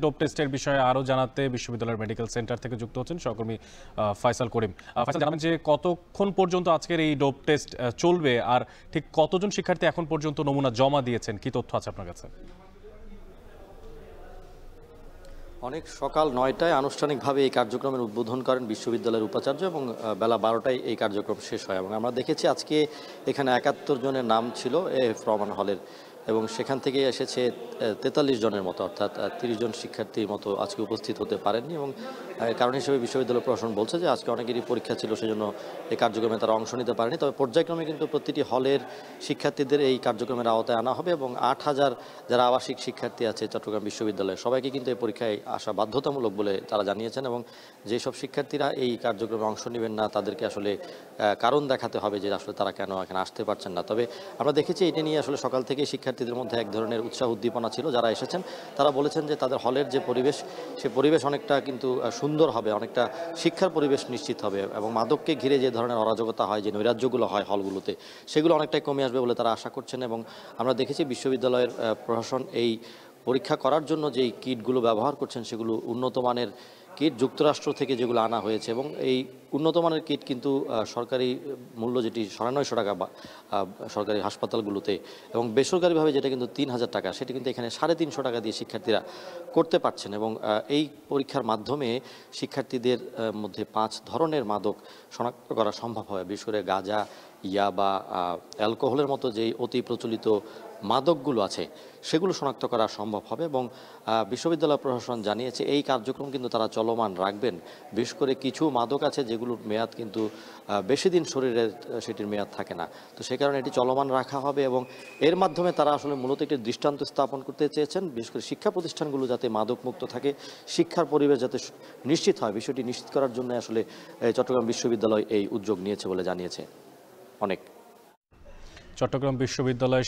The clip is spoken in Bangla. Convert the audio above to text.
ডোপ টেস্টের বিষয়ে আরো জানাতে বিশ্ববিদ্যালয়ের মেডিকেল সেন্টার থেকে যুক্ত হচ্ছেন সহকর্মী ফয়সাল করিম। ফয়সাল, জানাবেন যে কতক্ষণ পর্যন্ত আজকের এই ডোপ টেস্ট চলবে আর ঠিক কতজন শিক্ষার্থী এখন পর্যন্ত নমুনা জমা দিয়েছেন, কি তথ্য আছে আপনার কাছে? অনেক সকাল 9টায় আনুষ্ঠানিকভাবে এই কার্যক্রমের উদ্বোধন করেন বিশ্ববিদ্যালয়ের উপাচার্য এবং বেলা 12টায় এই কার্যক্রম শেষ হয়। এবং আমরা দেখেছি আজকে এখানে 71 জনের নাম ছিল এএফ রহমান হলের, এবং সেখান থেকে এসেছে 43 জনের মতো, অর্থাৎ 30 জন শিক্ষার্থীর মতো আজকে উপস্থিত হতে পারেননি। এবং কারণ হিসেবে বিশ্ববিদ্যালয় প্রশাসন বলছে যে আজকে অনেকেরই পরীক্ষা ছিল, সেজন্য এই কার্যক্রমে তারা অংশ নিতে পারেনি। তবে পর্যায়ক্রমে কিন্তু প্রতিটি হলের শিক্ষার্থীদের এই কার্যক্রমের আওতায় আনা হবে এবং 8000 যারা আবাসিক শিক্ষার্থী আছে চট্টগ্রাম বিশ্ববিদ্যালয়ে সবাইকে কিন্তু এই পরীক্ষায় আসা বাধ্যতামূলক বলে তারা জানিয়েছেন। এবং যেসব শিক্ষার্থীরা এই কার্যক্রমে অংশ নেবেন না তাদেরকে আসলে কারণ দেখাতে হবে যে আসলে তারা কেন এখানে আসতে পারছেন না। তবে আমরা দেখেছি এটা নিয়ে আসলে সকাল থেকে শিক্ষার্থীদের মধ্যে এক ধরনের উৎসাহ উদ্দীপনা ছিল। যারা এসেছেন তারা বলেছেন যে তাদের হলের যে পরিবেশ, সে পরিবেশ অনেকটা কিন্তু সুন্দর হবে, অনেকটা শিক্ষার পরিবেশ নিশ্চিত হবে এবং মাদককে ঘিরে যে ধরনের অরাজকতা হয়, যে নৈরাজ্যগুলো হয় হলগুলোতে, সেগুলো অনেকটাই কমে আসবে বলে তারা আশা করছেন। এবং আমরা দেখেছি বিশ্ববিদ্যালয়ের প্রশাসন এই পরীক্ষা করার জন্য যেই কিটগুলো ব্যবহার করছেন সেগুলো উন্নত মানের কিট, যুক্তরাষ্ট্র থেকে যেগুলো আনা হয়েছে। এবং এই উন্নত মানের কিট কিন্তু সরকারি মূল্য যেটি ৯৫০ টাকা সরকারি হাসপাতালগুলোতে, এবং বেসরকারিভাবে যেটা কিন্তু ৩,০০০ টাকা, সেটা কিন্তু এখানে ৩৫০ টাকা দিয়ে শিক্ষার্থীরা করতে পারছেন। এবং এই পরীক্ষার মাধ্যমে শিক্ষার্থীদের মধ্যে 5 ধরনের মাদক শনাক্ত করা সম্ভব হয়। বিশেষ করে গাঁজা, ইয়াবা, অ্যালকোহলের মতো যেই অতি প্রচলিত মাদকগুলো আছে সেগুলো শনাক্ত করা সম্ভব হবে। এবং বিশ্ববিদ্যালয় প্রশাসন জানিয়েছে এই কার্যক্রম কিন্তু তারা চলমান রাখবেন। বিশেষ করে কিছু মাদক আছে যেগুলোর মেয়াদ কিন্তু বেশি দিন শরীরে সেটির মেয়াদ থাকে না, তো সে কারণে এটি চলমান রাখা হবে। এবং এর মাধ্যমে তারা আসলে মূলত একটি দৃষ্টান্ত স্থাপন করতে চেয়েছেন, বিশেষ করে শিক্ষা প্রতিষ্ঠানগুলো যাতে মাদক মুক্ত থাকে, শিক্ষার পরিবেশ যাতে নিশ্চিত হয়, বিষয়টি নিশ্চিত করার জন্য আসলে চট্টগ্রাম বিশ্ববিদ্যালয় এই উদ্যোগ নিয়েছে বলে জানিয়েছে। অনেক চট্টগ্রাম বিশ্ববিদ্যালয়